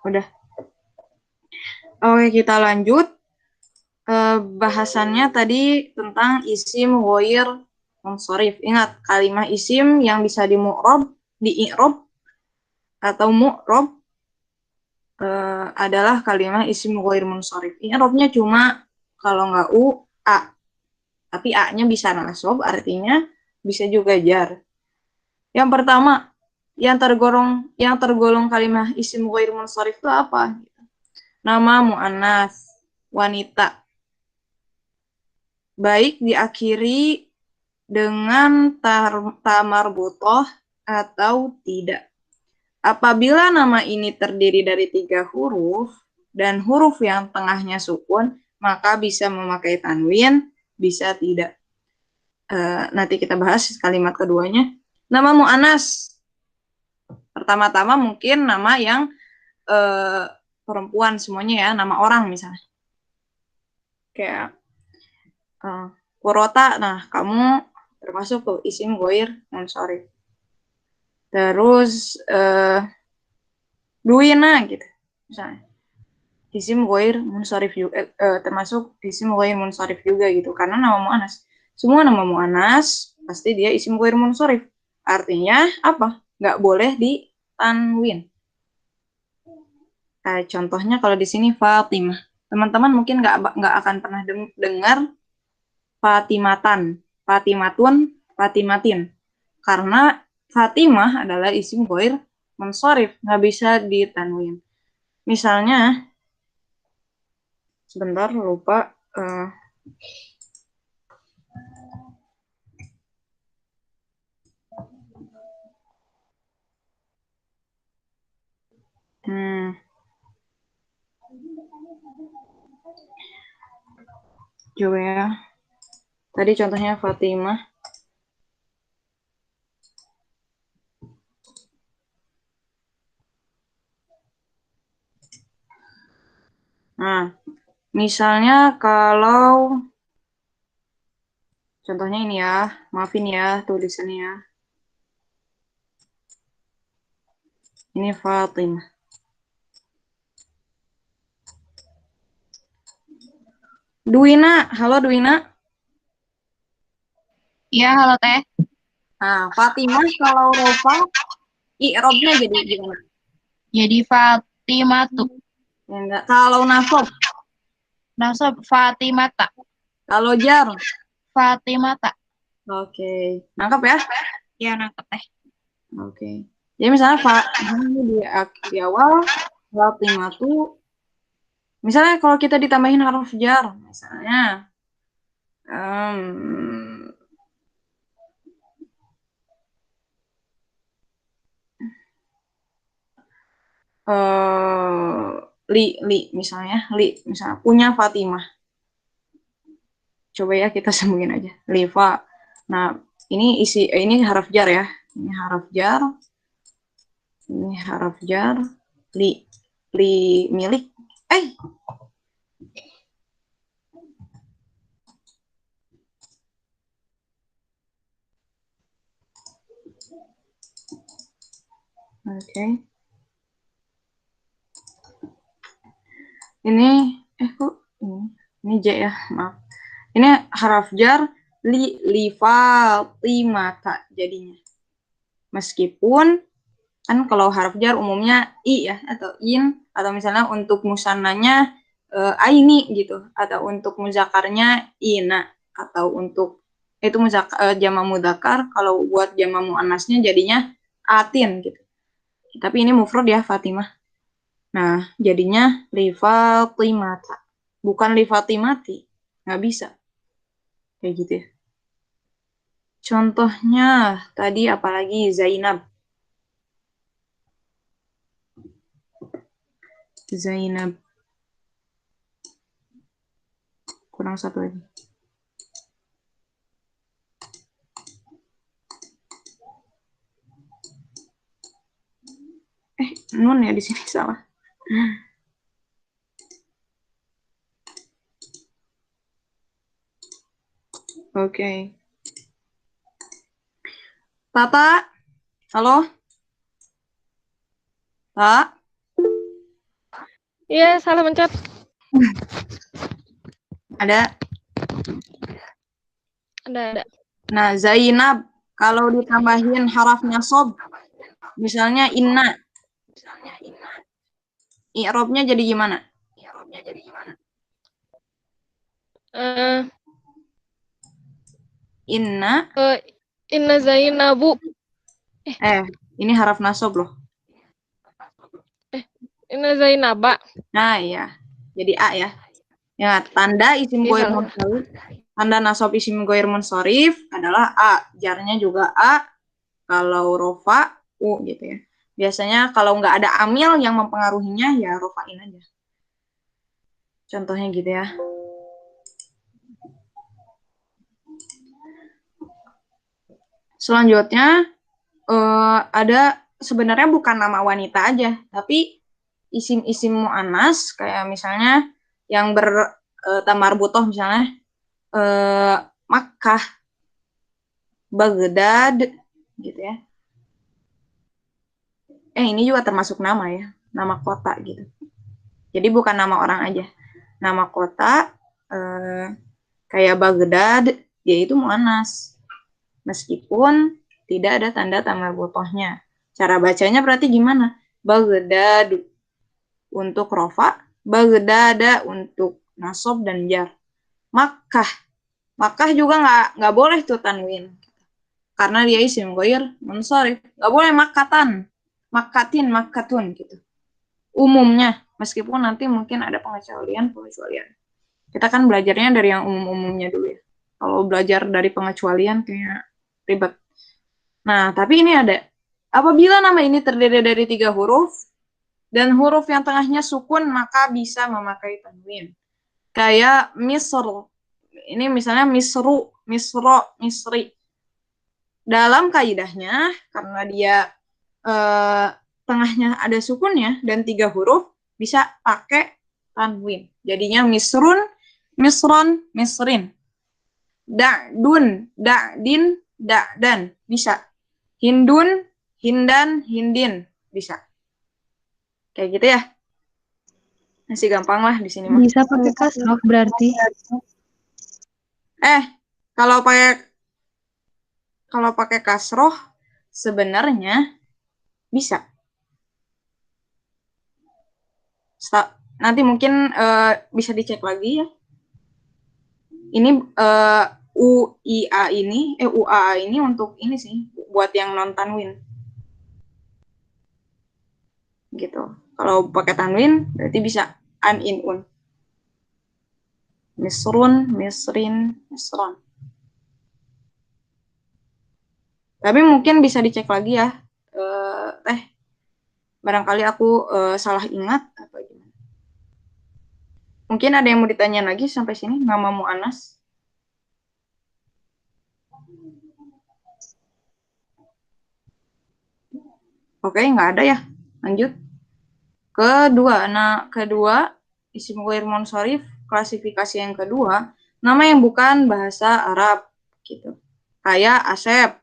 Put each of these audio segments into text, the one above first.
Udah. Oke, kita lanjut. Bahasannya tadi tentang isim ghair munsharif. Ingat, kalimah isim yang bisa di-i'rab atau mu'rab adalah kalimah isim ghair munsharif. I'rabnya cuma kalau nggak a. Tapi a-nya bisa nasab, artinya bisa juga jar. Yang pertama, yang tergolong kalimah isim ghair munsharif itu apa? Nama muannas, wanita. Baik diakhiri dengan tamarbutoh atau tidak. Apabila nama ini terdiri dari 3 huruf dan huruf yang tengahnya sukun, maka bisa memakai tanwin, bisa tidak. Nanti kita bahas kalimat keduanya. Nama mu'anas. Pertama-tama mungkin nama yang perempuan semuanya ya, nama orang misalnya. Kayak Kurota, nah kamu termasuk tuh isim ghair munsharif. Terus Duina gitu misalnya. Isim ghair munsharif juga, termasuk isim ghair munsharif juga gitu, karena nama muannas. Semua nama muannas pasti dia isim ghair munsharif. Artinya apa? Nggak boleh ditanwin. Contohnya kalau di sini Fatimah. Teman-teman mungkin nggak akan pernah dengar Fatimatan, Fatimatun, Fatimatin. Karena Fatimah adalah isim ghair munsharif, nggak bisa ditanwin. Misalnya, sebentar lupa. Coba ya. Tadi contohnya Fatimah. Nah, misalnya kalau contohnya ini ya, maafin ya tulisannya ya. Ini Fatimah. Duina, halo Duina. Iya, halo Teh. Nah, Fatimah kalau rofa, i'rabnya jadi gimana? Jadi Fatimatu. Ya enggak. Kalau nasab, Nasab Fatimata. kalau jar. Fatimata. Oke, nangkap ya? Ya, nangkep Teh. Oke. Jadi misalnya di awal Fatimah tuh, misalnya kalau kita ditambahin huruf jar, misalnya um, uh, misalnya punya Fatimah. Coba ya kita sambungin aja. Liva. Nah, ini huruf jar ya. Ini huruf jar. Ini huruf jar. Li li milik. Eh, oke. Ini kok ini J ya, maaf. Ini huruf jar li Fatimata jadinya. Meskipun kan kalau huruf jar umumnya i ya atau in, atau misalnya untuk musannanya aini gitu, atau untuk muzakarnya ina, atau untuk itu jama mudakar, kalau buat jama muannasnya jadinya atin gitu. Tapi ini mufrad ya Fatimah. Nah, jadinya li Fatimata, bukan li Fatimati. Nggak bisa kayak gitu ya. Contohnya tadi apalagi Zainab. Zainab kurang satu lagi. Nun ya di sini salah. Oke. Tata, halo? Tak? Iya, salah mencet. Ada. Ada. Nah, Zainab kalau ditambahin haraf nasab, misalnya inna, i'rabnya jadi gimana? Eh, Inna, Inna Zainabu. ini haraf nasab loh. Inna Zainaba. Nah, ya. Jadi A ya. Ya, tanda isim Oke, ghair salah. munsharif, tanda nasab isim ghair munsharif adalah A. Jarnya juga A. Kalau rofa, U gitu ya. Biasanya kalau nggak ada amil yang mempengaruhinya, ya rofain aja. Contohnya gitu ya. Selanjutnya, ada sebenarnya bukan nama wanita aja, tapi isim-isim mu'annas, kayak misalnya yang bertamar misalnya, Makkah, Baghdad, gitu ya. Ini juga termasuk nama ya, nama kota gitu. Jadi bukan nama orang aja. Nama kota kayak Baghdad, dia itu mu'annas. Meskipun tidak ada tanda tamar butohnya. Cara bacanya berarti gimana? Baghdad untuk rofa, Baghdada untuk nasab dan jar. Makkah, Makkah juga nggak boleh tuh tanwin. Karena dia isim ghair munsharif. Nggak boleh makkatan, makkatin, makkatun gitu. Umumnya, meskipun nanti mungkin ada pengecualian. Kita kan belajarnya dari yang umum-umumnya dulu ya. Kalau belajar dari pengecualian kayak ribet. Nah, tapi ini ada. Apabila nama ini terdiri dari 3 huruf, dan huruf yang tengahnya sukun, maka bisa memakai tanwin. Kayak misr. Ini misalnya misru, misro, misri. Dalam kaidahnya, karena dia tengahnya ada sukunnya dan 3 huruf, bisa pakai tanwin. Jadinya misrun, misron, misrin. Da'dun, da'din, da'dan. Bisa. Hindun, hindan, hindin. Bisa. Kayak gitu ya. Masih gampang lah di sini mah. Bisa pakai kasroh berarti. Kalau pakai kasroh sebenarnya bisa. Nanti mungkin bisa dicek lagi ya. Ini UIA ini, UAA ini untuk ini sih, buat yang non tanwin. Gitu. Kalau pakai tanwin berarti bisa an, in, un. Misrun, misrin, misron. Tapi mungkin bisa dicek lagi ya. Barangkali aku salah ingat apa gimana. Mungkin ada yang mau ditanya lagi sampai sini, nama mu'annas. Oke, nggak ada ya. Lanjut. Kedua, isim ghair munsharif, klasifikasi yang kedua, nama yang bukan bahasa Arab gitu. Kayak Asep.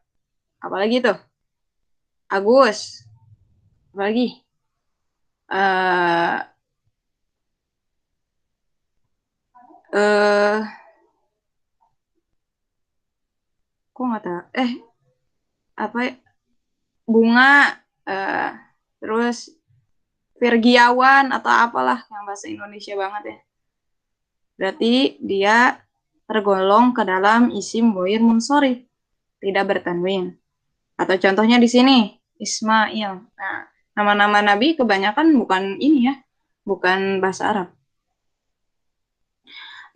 Apalagi tuh? Agus. Apalagi? Kok nggak tahu? Apa ya? Bunga, terus Virgiawan atau apalah yang bahasa Indonesia banget ya. Berarti dia tergolong ke dalam isim ghair munsharif, tidak bertanwin. Atau contohnya di sini, Ismail. Nah, nama-nama nabi kebanyakan bukan ini ya, bukan bahasa Arab.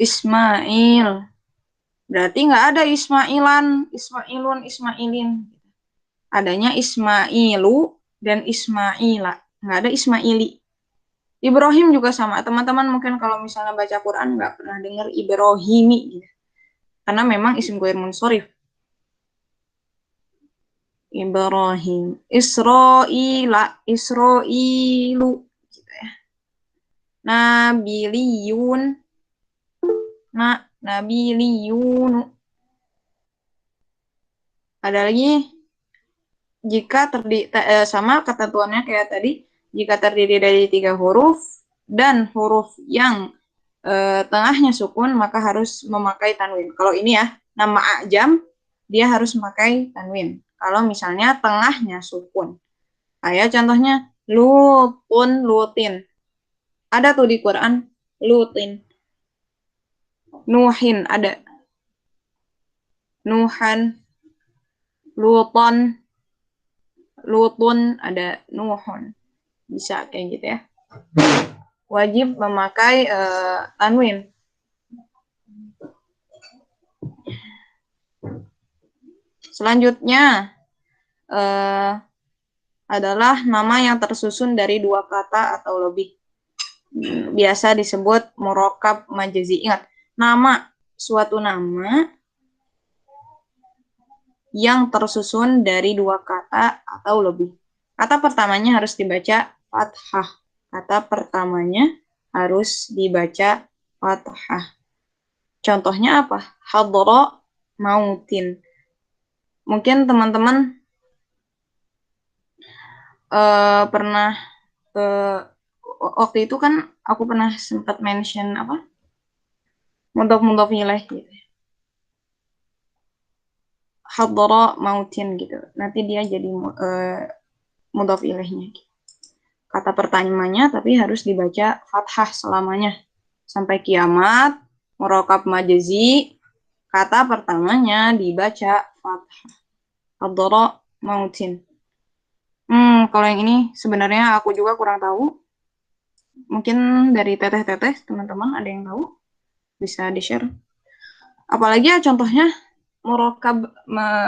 Ismail. Berarti nggak ada Ismailan, Ismailun, Ismailin. Adanya Ismailu dan Ismaila. Nggak ada Ismaili. Ibrahim juga sama. Teman-teman mungkin kalau misalnya baca Quran nggak pernah dengar Ibrahimi. Gitu. Karena memang isim ghair munsharif. Ibrahim. Israila. Israilu. Gitu ya. Nabiliyun. Nabiliyunu. Ada lagi, jika sama ketentuannya kayak tadi, jika terdiri dari 3 huruf dan huruf yang tengahnya sukun, maka harus memakai tanwin. Kalau ini ya, nama ajam, dia harus memakai tanwin. Kalau misalnya tengahnya sukun. Kayak contohnya, lutun, lutin. Ada tuh di Quran, lutin. Nuhin, ada. Nuhan, luton, lutun, ada nuhun. Bisa kayak gitu ya. Wajib memakai tanwin. Selanjutnya adalah nama yang tersusun dari 2 kata atau lebih. Biasa disebut murokab majazi. Ingat, nama, suatu nama yang tersusun dari 2 kata atau lebih. Kata pertamanya harus dibaca fathah. Kata pertamanya harus dibaca fathah. Contohnya apa? Hadra mautin. Mungkin teman-teman pernah waktu itu kan aku pernah sempat mention apa? Mudhof ilaih gitu. Hadra mautin gitu. Nanti dia jadi mudhof ilaihnya. Kata pertamanya tapi harus dibaca fathah selamanya sampai kiamat. Murokab majazi, kata pertamanya dibaca fathah. Hadra mautin. Kalau yang ini sebenarnya aku juga kurang tahu. Mungkin dari teteh-teteh teman-teman ada yang tahu, bisa di-share. Apalagi ya contohnya murokab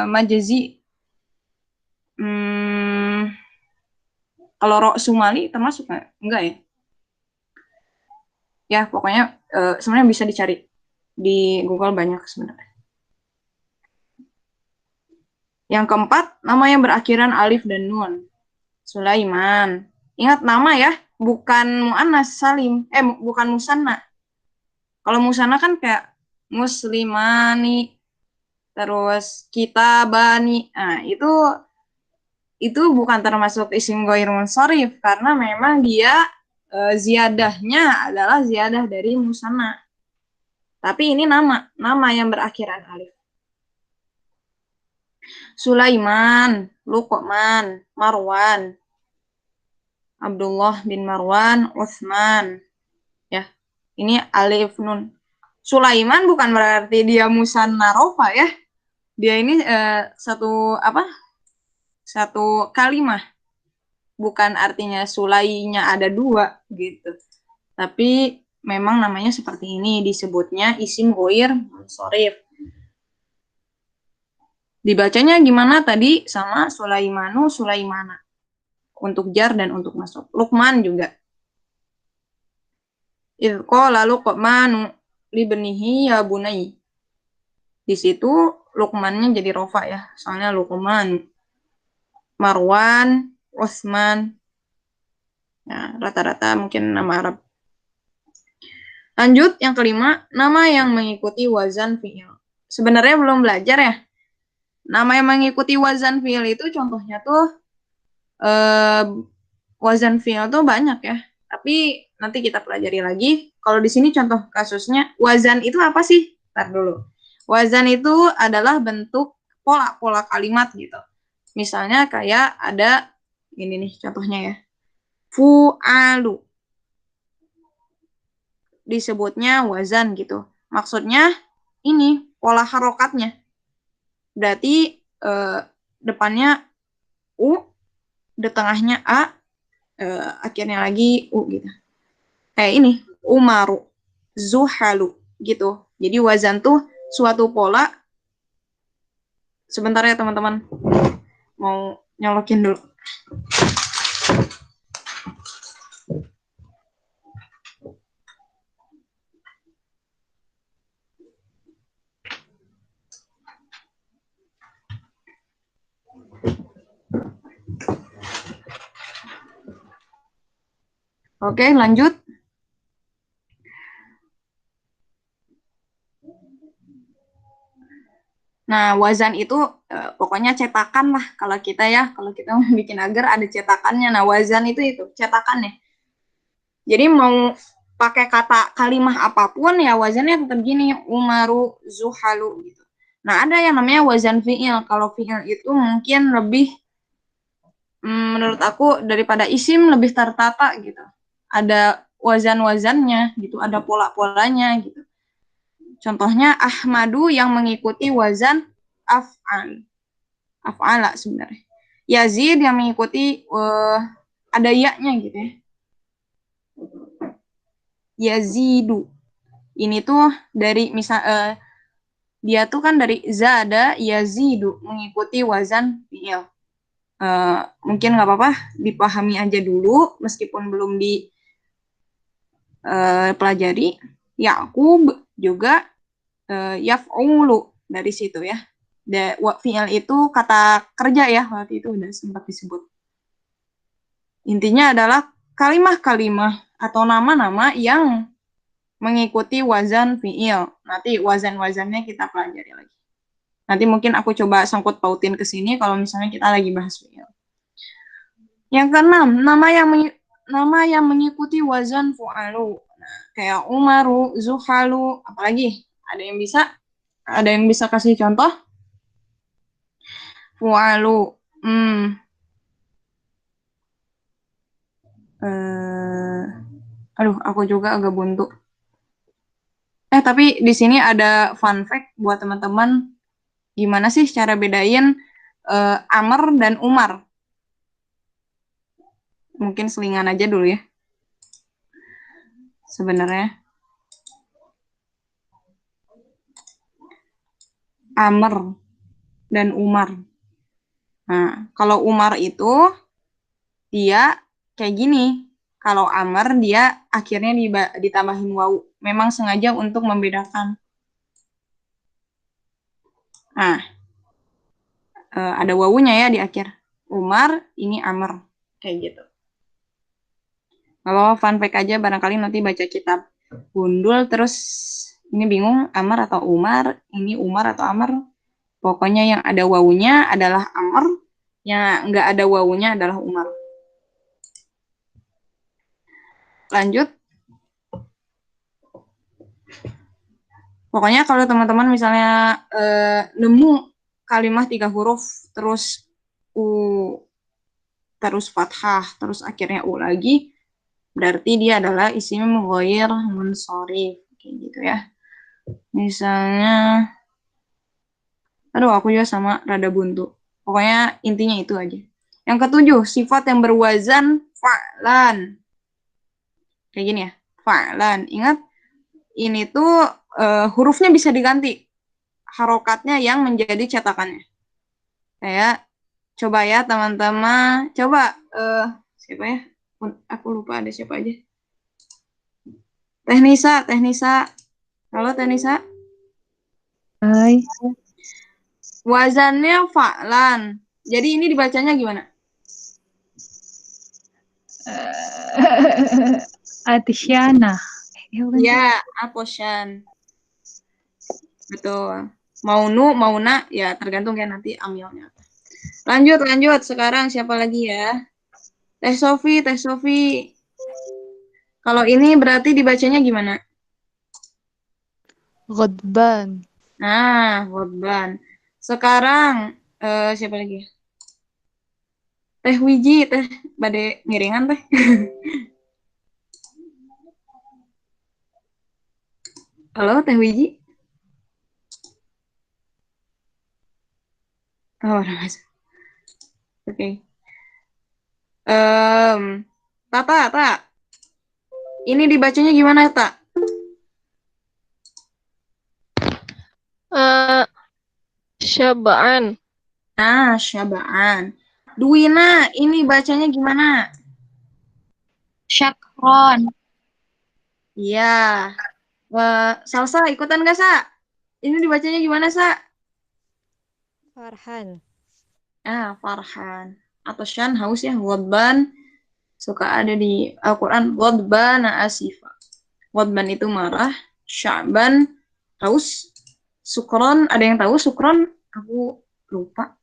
majazi. Kalau ro sumali termasuk nggak? Enggak ya? Ya pokoknya sebenarnya bisa dicari di Google, banyak sebenarnya. Yang keempat, nama yang berakhiran alif dan nun. Sulaiman. Ingat nama ya, bukan mu'annas salim. Bukan musanna. Kalau musanna kan kayak muslimani, terus kitabani. Nah, itu bukan termasuk isim ghair munsharif karena memang dia ziyadahnya adalah ziyadah dari musanna. Tapi ini nama yang berakhiran alif. Sulaiman, Luqman, Marwan, Abdullah bin Marwan, Utsman. Ya, ini alif nun. Sulaiman bukan berarti dia musanna rofa ya. Dia ini satu kalimah. Bukan artinya sulainya ada 2 gitu. Tapi memang namanya seperti ini, disebutnya isim ghair munsharif. Dibacanya gimana tadi? Sama Sulaimanu, Sulaimana. Untuk jar dan untuk nasab. Luqman juga. Idh qala Luqmanu libnihi ya bunai. Di situ Luqmannya jadi rofa ya. Soalnya Luqman. Marwan, Utsman. Ya, rata-rata mungkin nama Arab. Lanjut, yang kelima, nama yang mengikuti wazan fi'il. Sebenarnya belum belajar ya. Nama yang mengikuti wazan fi'il itu contohnya tuh wazan fi'il tuh banyak ya. Tapi nanti kita pelajari lagi. Kalau di sini contoh kasusnya, wazan itu apa sih? Ntar dulu. Wazan itu adalah bentuk pola-pola kalimat gitu. Misalnya kayak ada ini nih contohnya ya. Fu'alu. Disebutnya wazan gitu. Maksudnya ini pola harokatnya. Berarti depannya U, di tengahnya A, akhirnya lagi U gitu. Kayak ini, Umaru, Zuhalu gitu. Jadi wazan tuh suatu pola. Sebentar ya teman-teman. Mau nyolokin dulu. Oke, lanjut. Nah, wazan itu pokoknya cetakan lah kalau kita mau bikin agar ada cetakannya. Nah, wazan itu cetakannya. Jadi mau pakai kata kalimah apapun ya wazannya tetap gini, Umaru, Zuhalu gitu. Nah, ada yang namanya wazan fi'il. Kalau fi'il itu mungkin lebih menurut aku daripada isim lebih tertata gitu. Ada wazan-wazannya gitu, ada pola-polanya gitu. Contohnya Ahmadu yang mengikuti wazan af'al. Af'ala sebenarnya. Yazid yang mengikuti ada ya-nya gitu ya. Yazidu. Ini tuh dari misal dia tuh kan dari zada yazidu mengikuti wazan fi'il. Mungkin nggak apa-apa dipahami aja dulu meskipun belum dipelajari. Yaqub juga yaf'ulu dari situ ya. Fi'il itu kata kerja ya, waktu itu udah sempat disebut. Intinya adalah kalimah-kalimah atau nama-nama yang mengikuti wazan fi'il. Nanti wazan-wazannya kita pelajari lagi. Nanti mungkin aku coba sangkut pautin ke sini kalau misalnya kita lagi bahas fi'il. Yang keenam, nama yang mengikuti wazan fu'alu. Nah, kayak Umaru, Zuhalu, apalagi? Ada yang bisa kasih contoh? Fu'alu. Aduh, aku juga agak buntu. Tapi di sini ada fun fact buat teman-teman. Gimana sih cara bedain Amr dan Umar? Mungkin selingan aja dulu ya. Sebenarnya Amr dan Umar. Nah, kalau Umar itu dia kayak gini. Kalau Amr dia akhirnya ditambahin wawu. Memang sengaja untuk membedakan. Nah, ada wawunya ya di akhir. Umar, ini Amr. Kayak gitu. Kalau fun fact aja, barangkali nanti baca kitab gundul, terus ini bingung, Amr atau Umar, ini Umar atau Amr. Pokoknya yang ada wawunya adalah Amr, yang nggak ada wawunya adalah Umar. Lanjut. Pokoknya kalau teman-teman misalnya nemu kalimat 3 huruf, terus U, terus fathah, terus akhirnya U lagi, berarti dia adalah isim ghair munsharif, kayak gitu ya. Misalnya, aduh aku juga sama rada buntu. Pokoknya intinya itu aja. Yang ketujuh, sifat yang berwazan fa'lan. Kayak gini ya, fa'lan. Ingat, ini tuh hurufnya bisa diganti. Harokatnya yang menjadi cetakannya. Kayak, coba ya teman-teman. Coba, siapa ya? Aku lupa ada siapa aja. Teh Nisa. Halo Teh Nisa. Hai. Wazannya fa'lan. Jadi ini dibacanya gimana? Atisyana. Ya, aposyan. Betul. Mauna, ya tergantung ya nanti amilnya. Lanjut. Sekarang siapa lagi ya? Teh Sofi. Kalau ini berarti dibacanya gimana? Ghadban. Nah, ghadban. Sekarang siapa lagi? Teh Wiji, teh bade ngiringan teh. Halo, Teh Wiji. Oh, udah masuk. Oke. Tata. Ini dibacanya gimana, Tak? Syaba'an. Nah, Syaba'an. Duwina, ini bacanya gimana? Syakron. Iya. Salsa, ikutan gak, Sa? Ini dibacanya gimana, Sa? Farhan. Farhan. Atau Syan, haus ya. Ghadban. Suka ada di Al-Quran. Ghadbana asifa. Ghadban itu marah. Sya'ban, haus. Sukron, ada yang tahu sukron? Aku lupa.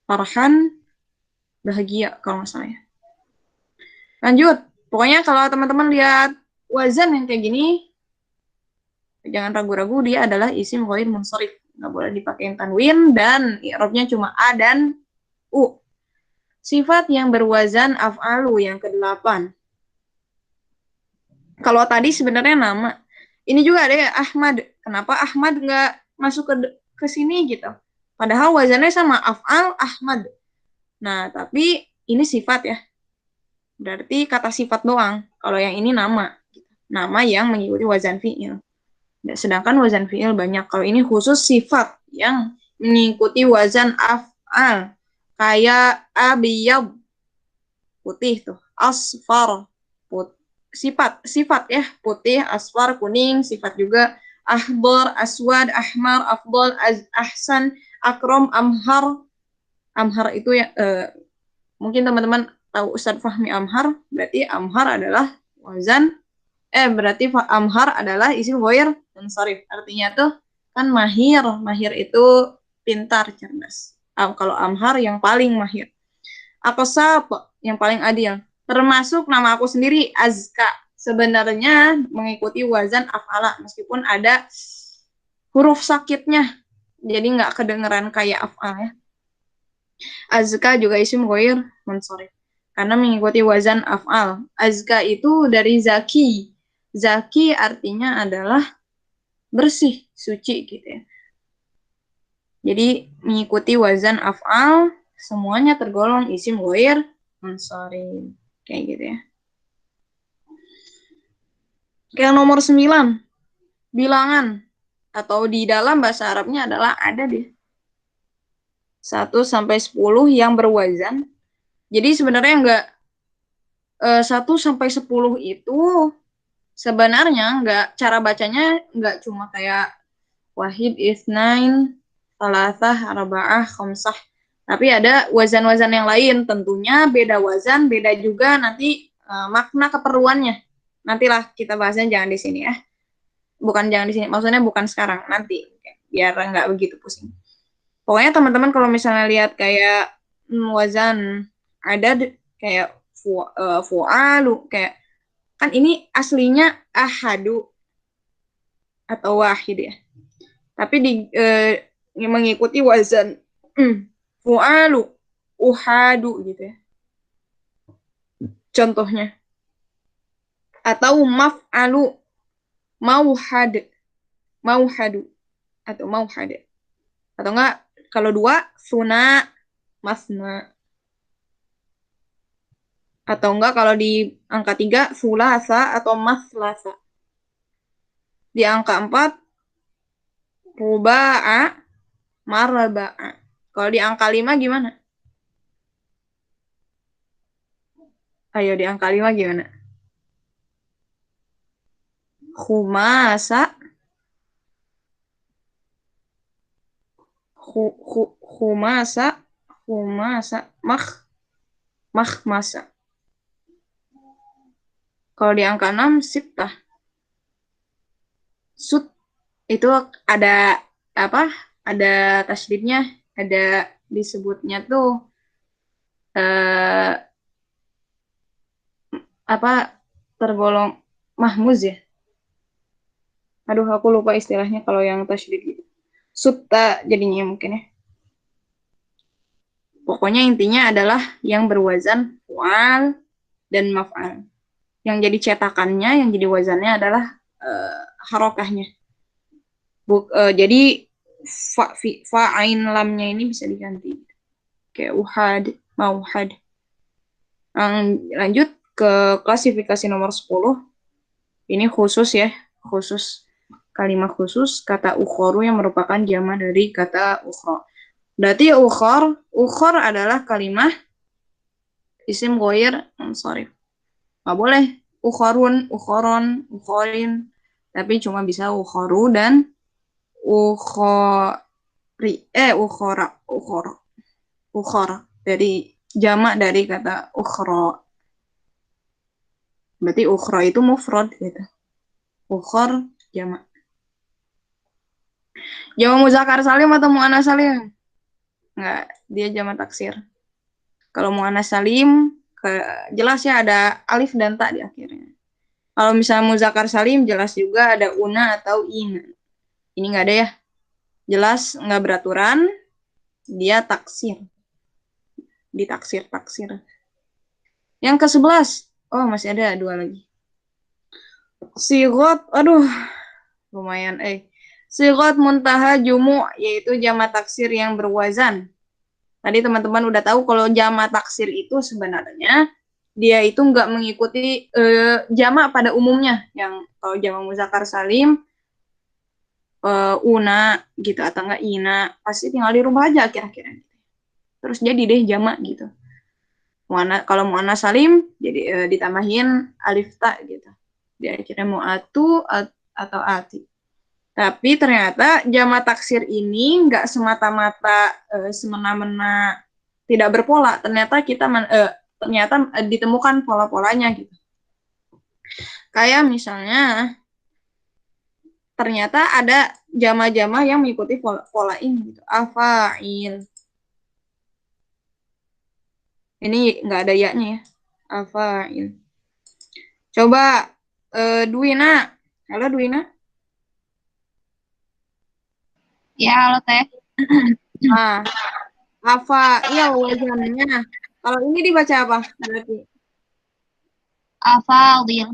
Farhan, bahagia kalau nggak salah ya. Lanjut. Pokoknya kalau teman-teman lihat wazan yang kayak gini, jangan ragu-ragu, dia adalah isim ghair munsharif. Nggak boleh dipakai tanwin dan i'rabnya cuma a dan u. Sifat yang berwazan af'alu yang ke-8. Kalau tadi sebenarnya nama. Ini juga ada ya, Ahmad. Kenapa Ahmad nggak masuk ke sini gitu? Padahal wazannya sama, af'al Ahmad. Nah, tapi ini sifat ya. Berarti kata sifat doang. Kalau yang ini nama. Nama yang mengikuti wazan fi'il. Sedangkan wazan fi'il banyak. Kalau ini khusus sifat yang mengikuti wazan af'al. Kayak abiyab, putih tuh. Asfar, sifat ya, putih, asfar, kuning. Sifat juga ahbar, aswad, ahmar, afdal, ahsan, akram, amhar. Amhar itu ya, mungkin teman-teman tahu Ustadz Fahmi Amhar, berarti Amhar adalah berarti Amhar adalah isim ghair munsharif. Artinya tuh kan mahir itu pintar, cerdas. Kalau Amhar yang paling mahir. Aqsab yang paling adil. Termasuk nama aku sendiri, Azka. Sebenarnya mengikuti wazan af'ala, meskipun ada huruf sakitnya. Jadi nggak kedengeran kayak af'al ya. Azka juga isim ghair munsharif. Karena mengikuti wazan af'al. Azka itu dari zaki. Zaki artinya adalah bersih, suci gitu ya. Jadi mengikuti wazan af'al, semuanya tergolong isim ghair munsharif. Kayak gitu ya. Yang nomor 9, bilangan. Atau di dalam bahasa Arabnya adalah ada deh. 1 sampai 10 yang berwazan. Jadi sebenarnya enggak 1 sampai 10 itu sebenarnya enggak, cara bacanya enggak cuma kayak wahid, isnain, salasah, arba'ah, khamsah. Tapi ada wazan-wazan yang lain. Tentunya beda wazan, beda juga nanti makna keperluannya. Nantilah kita bahasnya, jangan di sini ya. Bukan jangan di sini, maksudnya bukan sekarang, nanti. Biar nggak begitu pusing. Pokoknya teman-teman kalau misalnya lihat kayak wazan ada kayak fu'alu, kayak kan ini aslinya ahadu atau wahid ya. Tapi mengikuti wazan fu'alu, uhadu gitu ya. Contohnya. Atau maf'alu, mauhad, mauhadu atau mauhad. Atau enggak kalau 2 suna, masna. Atau enggak kalau di angka 3 sulasa atau maslasa. Di angka 4 ruba'a, marba'a. Kalau di angka 5 gimana? Ayo di angka 5 gimana? Khumasa, khumasa, makhmasa. Kalau di angka 6 sitah. Sut itu ada apa? Ada tasydidnya, ada disebutnya tuh tergolong mahmuz ya. Aduh, aku lupa istilahnya kalau yang tasydid gitu. Sutta jadinya mungkin ya. Pokoknya intinya adalah yang berwazan fu'al dan maf'al. Yang jadi cetakannya, yang jadi wazannya adalah harokahnya. Jadi fa'ain lamnya ini bisa diganti. Kayak uhad, mauhad. Lanjut ke klasifikasi nomor 10. Ini khusus ya, khusus kalimat khusus kata ukhoru yang merupakan jama dari kata ukhra. Berarti ukhor adalah kalimat isim ghair munsharif. Nggak boleh ukhorun, ukhoron, ukhorin, tapi cuma bisa ukhoru dan ukhora dari jama dari kata ukhra. Berarti ukhra itu mufrad gitu. Ukhor jama. Jama muzakkar salim atau muannas salim? Enggak, dia jama taksir. Kalau muannas salim, jelas ya ada alif dan ta di akhirnya. Kalau misalnya muzakkar salim jelas juga ada una atau ina. Ini nggak ada ya. Jelas nggak beraturan. Dia taksir. Ditaksir-taksir. Yang ke-11. Oh, masih ada 2 lagi. Sigot, aduh, lumayan. Sigot muntaha jumu, yaitu jamak taksir yang berwazan. Tadi teman-teman udah tahu kalau jamak taksir itu sebenarnya dia itu nggak mengikuti jamak pada umumnya. Yang kalau jamak muzakkar salim, una gitu atau enggak ina, pasti tinggal dirubah aja kira-kira. Terus jadi deh jamak gitu. Kalau muannas salim jadi ditambahin alif ta gitu. Dia akhirnya mu'atu atau ati. Tapi ternyata jamak taksir ini nggak semata-mata semena-mena tidak berpola. Ternyata ditemukan pola-polanya gitu. Kayak misalnya ternyata ada jama-jama yang mengikuti pola ini gitu. Afa'il. Ini nggak ada ya-nya ya. Afa'il. Coba Dwina. Halo Dwina. Ya, halo Teh. Nah, afa'il wazannya. Kalau ini dibaca apa berarti? Afadil.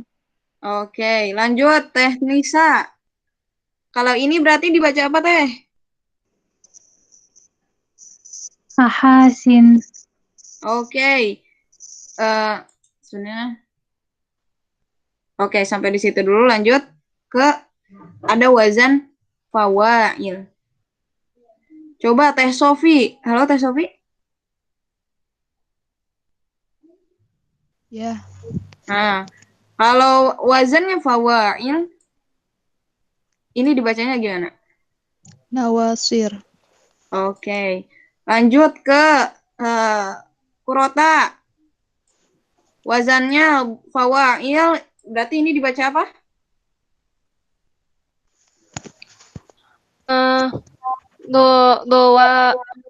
Oke, lanjut Teh Nisa. Kalau ini berarti dibaca apa Teh? Mahasin. Oke. Sebenarnya. Oke, sampai di situ dulu. Lanjut ke ada wazan fawa'il. Coba Teh Sofi. Halo Teh Sofi. Ya. Nah, kalau wazannya fawa'il, ini dibacanya gimana? Nawasir. Oke. Lanjut ke Kurota. Wazannya fawa'il, berarti ini dibaca apa?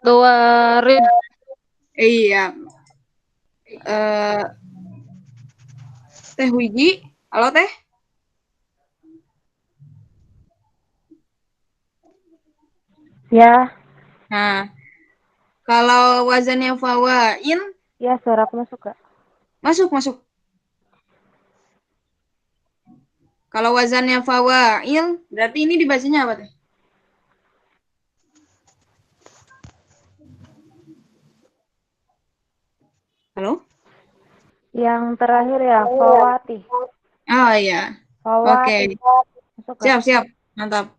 Doarid. Iya. Teh Wiji. Halo Teh. Ya, Nah, kalau wazannya fawa'il, ya suara aku masuk Kak. masuk. Kalau wazannya fawa'il, berarti ini dibacanya apa Teh? Halo? Yang terakhir ya, Fawati. Oh iya. Fawati. Masuk Kak? Siap. Mantap.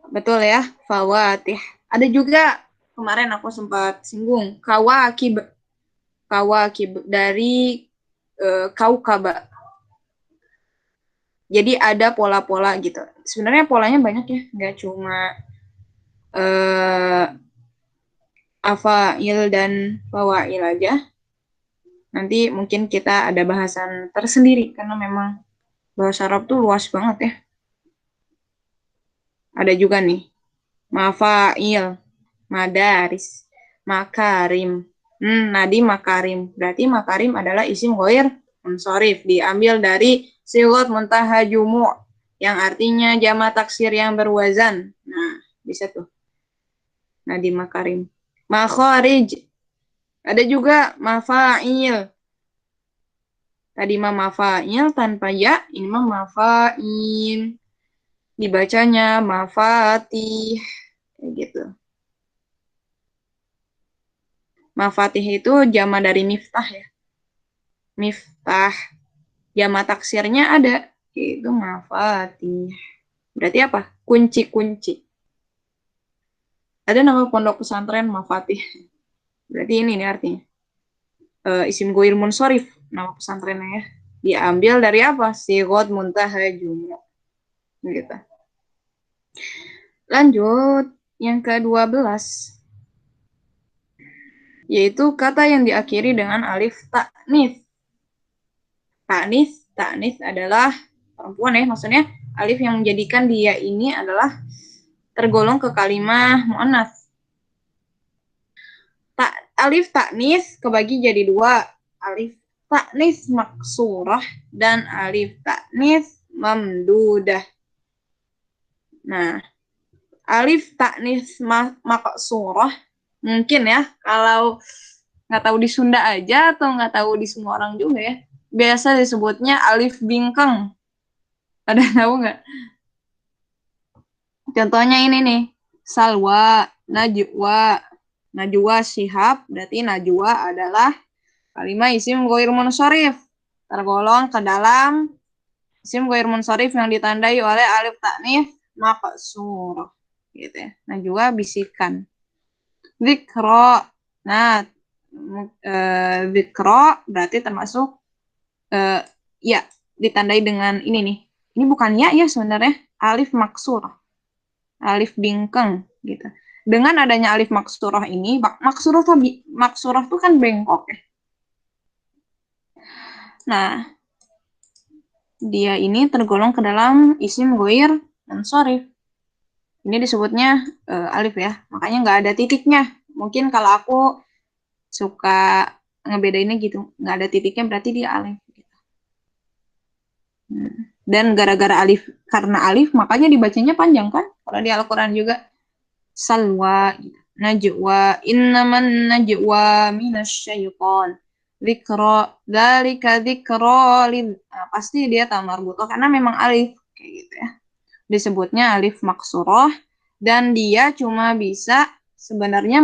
Betul ya, fawatih. Ada juga kemarin aku sempat singgung kawakib dari kaukaba. Jadi ada pola-pola gitu. Sebenarnya polanya banyak ya, nggak cuma afail dan fawail aja. Nanti mungkin kita ada bahasan tersendiri karena memang bahasa Arab tuh luas banget ya. Ada juga nih mafail, madaris, makarim. Nadi makarim. Berarti makarim adalah isim ghair munsharif. Diambil dari sigot muntaha jumu' yang artinya jama taksir yang berwazan. Nah, bisa tuh. Nadi makarim. Makharij. Ada juga mafail. Tadi mah mafail tanpa ya, ini mah mafail. Dibacanya mafatih. Kayak gitu. Mafatih itu jama dari miftah ya. Miftah. Jama taksirnya ada. Itu mafatih. Berarti apa? Kunci-kunci. Ada nama pondok pesantren mafatih. Berarti ini nih artinya. Isim ghair munsharif. Nama pesantrennya ya. Diambil dari apa? Sigot muntaha jumu'. Gitu. Lanjut. Yang ke-12. Yaitu kata yang diakhiri dengan alif ta'nits. Ta'nits adalah perempuan ya, maksudnya alif yang menjadikan dia ini adalah tergolong ke kalimah mu'annas. alif taknis kebagi jadi dua. Alif taknis maksurah dan alif taknis mamdudah. Nah, alif taknis maksurah mungkin ya, kalau nggak tahu di Sunda aja atau nggak tahu di semua orang juga ya, biasa disebutnya alif bingkeng. Ada tahu nggak? Contohnya ini nih, Salwa, Najwa. Najwa Shihab, berarti Najwa adalah kalimat isim ghair munsharif, tergolong ke dalam isim ghair munsharif yang ditandai oleh alif taknis maqsur. Gitu ya. Najwa bisikan. Zikro. Nah, zikro berarti termasuk ya, ditandai dengan ini nih. Ini bukan ya sebenarnya, alif maksur. Alif bingkeng gitu. Dengan adanya alif maksurah ini, maksurah tuh kan bengkok ya. Nah, dia ini tergolong ke dalam isim ghair munsharif. Ini disebutnya alif ya, makanya nggak ada titiknya. Mungkin kalau aku suka ngebedainnya gitu, nggak ada titiknya berarti dia alif. Gitu. Dan gara-gara alif, karena alif makanya dibacanya panjang kan? Kalau di Al-Quran juga. Salwa, najwa, innaman najwa minasyaiton, dzikra, dzalika dzikra pasti dia tamar butuh karena memang alif kayak gitu ya. Disebutnya alif maksurah dan dia cuma bisa sebenarnya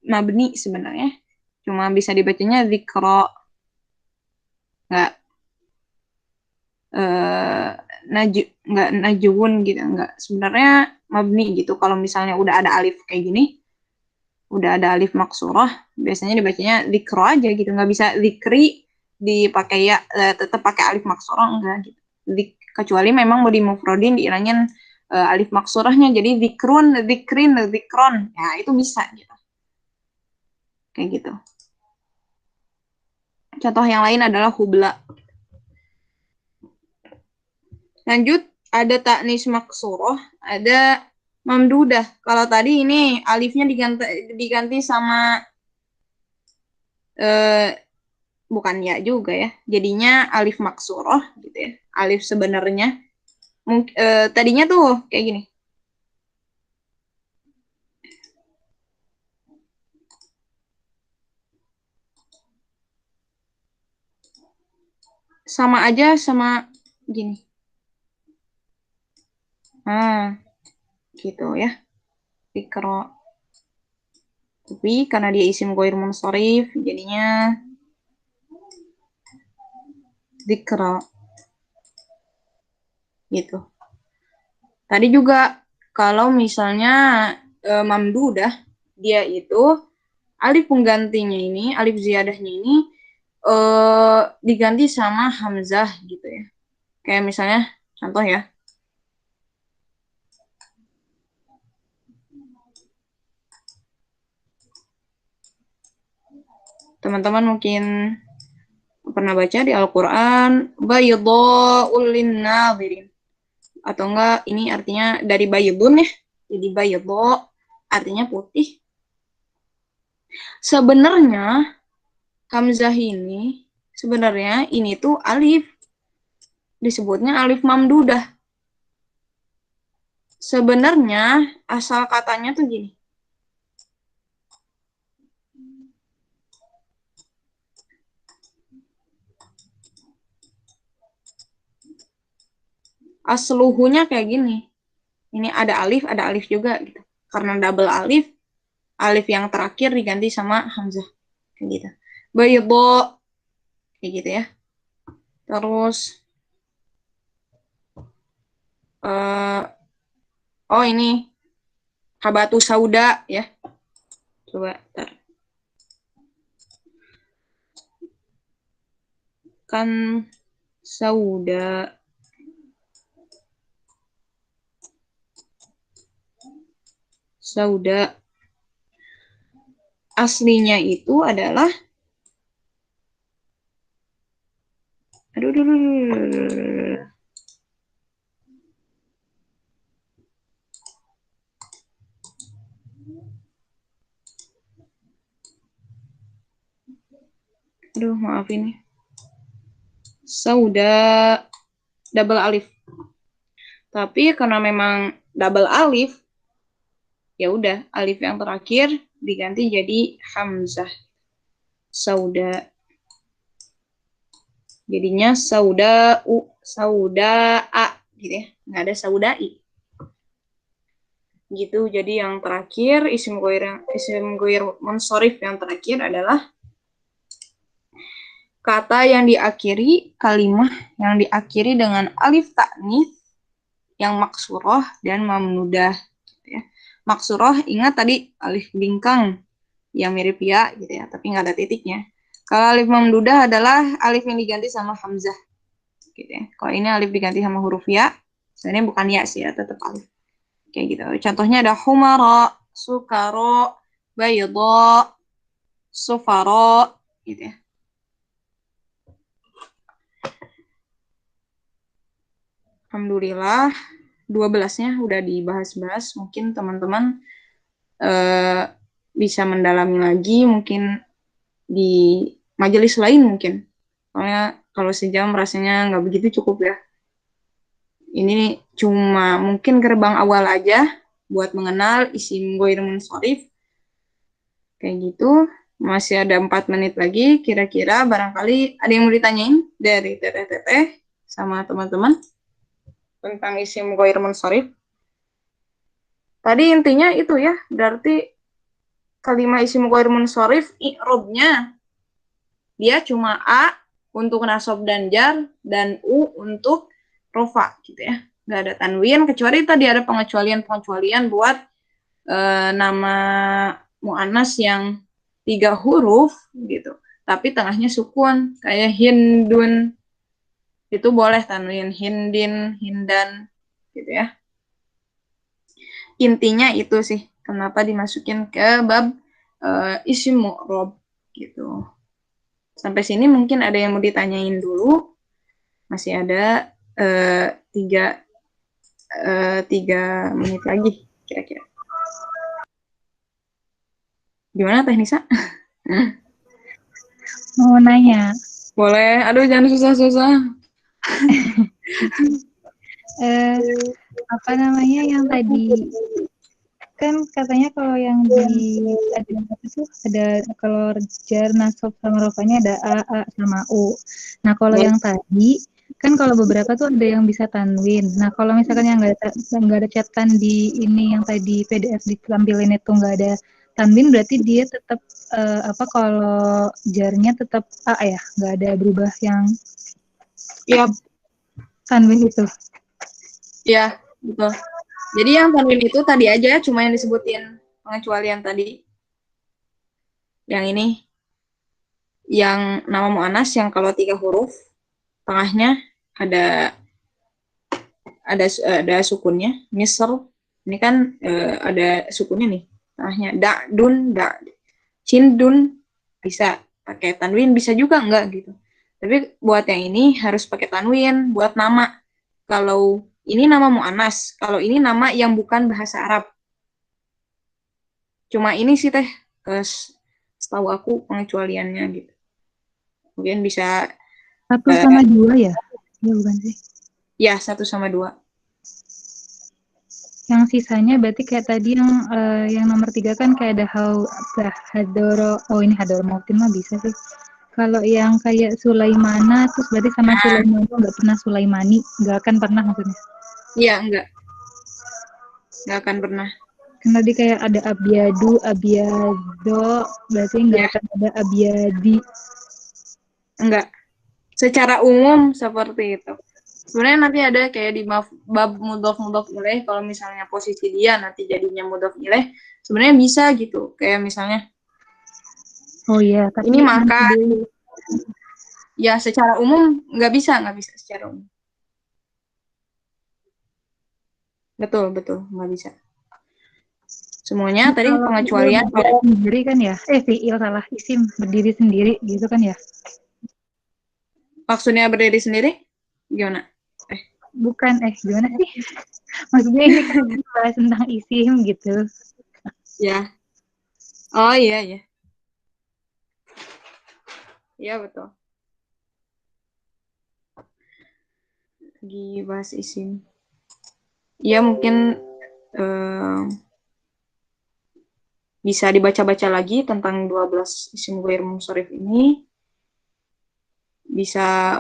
mabni sebenarnya. Cuma bisa dibacanya dzikra. Enggak nggak najwun gitu, enggak, sebenarnya mabni gitu. Kalau misalnya udah ada alif kayak gini, udah ada alif maksurah, biasanya dibacanya dzikro aja gitu, nggak bisa dzikri dipakai ya, tetap pakai alif maksurah enggak gitu. Kecuali memang mau dimufrodin diilangin alif maksurahnya jadi dzikrun, dzikrin, dzikron, ya itu bisa gitu. Kayak gitu. Contoh yang lain adalah hubla. Lanjut, ada taknis maksurah, ada mamdudah. Kalau tadi ini alifnya diganti sama bukan ya juga ya. Jadinya alif maksurah gitu ya. Alif sebenarnya tadinya tuh kayak gini. Sama aja sama gini. Nah, gitu ya. Dikro. Tapi karena dia isim ghair munsharif, jadinya dikro. Gitu. Tadi juga kalau misalnya mamdudah, dia itu alif penggantinya ini, alif ziyadahnya ini diganti sama hamzah gitu ya. Kayak misalnya contoh ya. Teman-teman mungkin pernah baca di Al-Qur'an baydha'ul linnadhirin. Atau enggak ini artinya dari baydun ya. Jadi baydha artinya putih. Sebenarnya hamzah ini sebenarnya ini tuh alif. Disebutnya alif mamdudah. Sebenarnya asal katanya tuh gini. Asluhunya kayak gini. Ini ada alif juga gitu. Karena double alif, alif yang terakhir diganti sama hamzah. Kayak gitu. Baydha kayak gitu ya. Terus oh ini habatu sauda ya. Coba ntar. Kan sauda aslinya itu adalah aduh. Aduh, maaf ini. Sauda double alif. Tapi karena memang double alif, ya udah alif yang terakhir diganti jadi hamzah. Sauda. Jadinya sauda'u, sauda'a gitu ya. Nggak ada saudai. Gitu. Jadi yang terakhir isim ghair munsharif yang terakhir adalah kata yang diakhiri kalimah yang diakhiri dengan alif ta'nits yang maksurah dan mamnudah gitu ya. Maksurah ingat tadi alif bingkang yang mirip ya gitu ya, tapi nggak ada titiknya. Kalau alif mamnudah adalah alif yang diganti sama hamzah gitu ya. Kalau ini alif diganti sama huruf ya, sebenarnya bukan ya sih ya, tetap alif. Kayak gitu. Contohnya ada humara, sukaro, bayda, sufaro gitu ya. Alhamdulillah 12-nya udah dibahas-bahas. Mungkin teman-teman bisa mendalami lagi mungkin di majelis lain mungkin. Soalnya kalau sejam rasanya nggak begitu cukup ya. Ini cuma mungkin gerbang awal aja buat mengenal isim ghair munsharif. Kayak gitu. Masih ada 4 menit lagi. Kira-kira barangkali ada yang mau ditanyain dari teteh-teteh sama teman-teman tentang isim ghair munsharif. Tadi intinya itu ya, berarti kalimat isim ghair munsharif i'rabnya dia cuma a untuk nasab dan jar dan u untuk rofa gitu ya. Nggak ada tanwin kecuali tadi ada pengecualian buat nama muannas yang 3 huruf gitu. Tapi tengahnya sukun kayak hindun itu boleh tanwin, hindin, hindan gitu ya. Intinya itu sih kenapa dimasukin ke bab isim mu'rab gitu. Sampai sini mungkin ada yang mau ditanyain dulu. Masih ada 3 menit lagi kira-kira. Gimana Teh Nisa? Mau nanya. Boleh. Aduh jangan susah-susah. Apa namanya yang tadi kan katanya kalau yang di ada kalau jar nasab sama rofanya ada a sama u. Nah kalau yang tadi kan kalau beberapa tuh ada yang bisa tanwin. Nah kalau misalkan yang nggak ada catatan di ini yang tadi PDF ditampilin itu nggak ada tanwin berarti dia tetap kalau jarnya tetap a ya, nggak ada berubah yang tanwin itu. Ya, betul. Jadi yang tanwin itu tadi aja cuma yang disebutin pengecualian tadi. Yang ini yang nama muannas yang kalau 3 huruf tengahnya ada sukunnya. Misr ini kan ada sukunnya nih. Tengahnya da'dun, cindun bisa pakai tanwin, bisa juga enggak gitu. Tapi buat yang ini harus pakai tanwin buat nama. Kalau ini nama mu'annas, kalau ini nama yang bukan bahasa Arab. Cuma ini sih Teh, setahu aku pengecualiannya gitu. Mungkin bisa 1 sama 2 ya? Ya bukan sih? Ya, 1 sama 2. Yang sisanya berarti kayak tadi yang nomor 3 kan kayak ada hadoro, ini hadoro mautin mah bisa sih. Kalau yang kayak Sulaimana terus berarti sama Sulaimana nggak pernah Sulaimani, nggak akan pernah maksudnya. Iya, enggak akan pernah. Kan tadi kayak ada abiadu, abiado, berarti nggak akan ada abiadi. Enggak. Secara umum seperti itu. Sebenarnya nanti ada kayak di bab mudhof ilaih, kalau misalnya posisi dia nanti jadinya mudhof ilaih, sebenarnya bisa gitu. Kayak misalnya oh iya, tapi ini maka ya secara umum nggak bisa secara umum. Betul, nggak bisa. Semuanya tadi pengecualian sendiri kan ya? Fi'il salah, isim berdiri sendiri gitu kan ya? Maksudnya berdiri sendiri? Gimana? Bukan, gimana sih? Maksudnya ini kan bahas tentang isim gitu. Ya. Oh iya. Iya, betul. Lagi bahas isim. Ya, mungkin bisa dibaca-baca lagi tentang 12 isim ghair munsharif ini.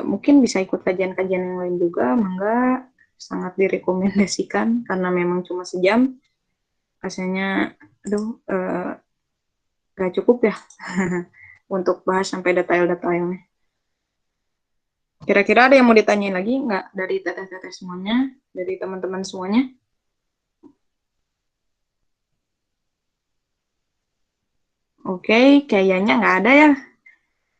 Mungkin bisa ikut kajian-kajian yang lain juga, mangga, sangat direkomendasikan karena memang cuma sejam. Rasanya, aduh, gak cukup ya untuk bahas sampai detail-detailnya. Kira-kira ada yang mau ditanyain lagi nggak dari teteh-teteh semuanya, dari teman-teman semuanya? Oke, kayaknya nggak ada ya.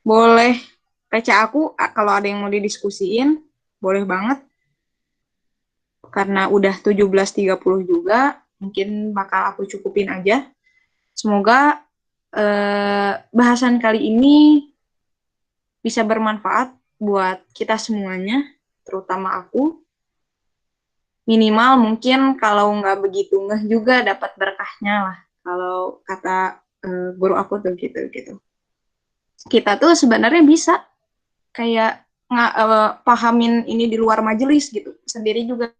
Boleh baca aku, kalau ada yang mau didiskusiin, boleh banget. Karena udah 17.30 juga, mungkin bakal aku cukupin aja. Semoga bahasan kali ini bisa bermanfaat buat kita semuanya, terutama aku. Minimal mungkin kalau nggak begitu ngeh juga dapat berkahnya lah. Kalau kata guru aku tuh gitu. Kita tuh sebenarnya bisa kayak pahamin ini di luar majelis gitu. Sendiri juga.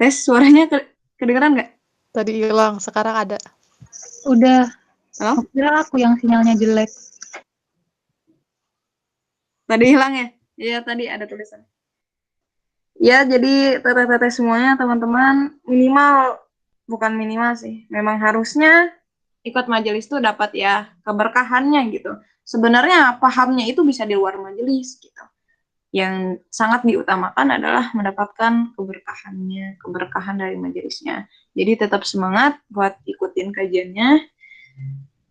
Tes, suaranya kedengeran nggak? Tadi hilang, sekarang ada. Udah. Halo? Kira aku yang sinyalnya jelek. Tadi hilang ya? Iya, tadi ada tulisan. Ya, jadi teteh-teteh semuanya, teman-teman, bukan minimal sih, memang harusnya ikut majelis tuh dapat ya keberkahannya gitu. Sebenarnya pahamnya itu bisa di luar majelis gitu. Yang sangat diutamakan adalah mendapatkan keberkahan dari majelisnya. Jadi tetap semangat buat ikutin kajiannya.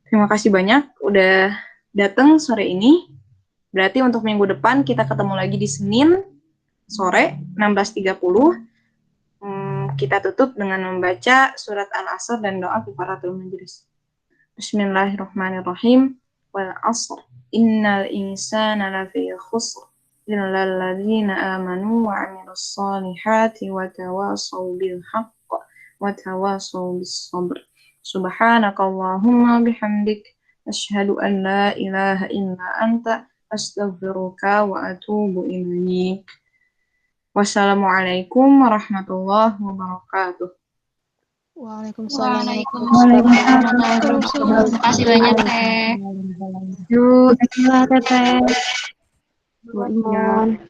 Terima kasih banyak udah datang sore ini. Berarti untuk minggu depan kita ketemu lagi di Senin sore 16.30. Kita tutup dengan membaca surat Al-Asr dan doa kifaratul majlis. Bismillahirrahmanirrahim. Wal 'ashr innal insana lafi khusr illal ladzina amanu wa 'amilus solihati wa tawasaw bil haqq wa tawasaw bis sabr. Subhanakallahumma bihamdik asyhadu an la ilaha illa anta astaghfiruka wa atubu ilaik. Wassalamualaikum warahmatullahi wabarakatuh. Waalaikumsalam. Terima kasih banyak, Teh. Yuk, dadah, Teteh. Iya.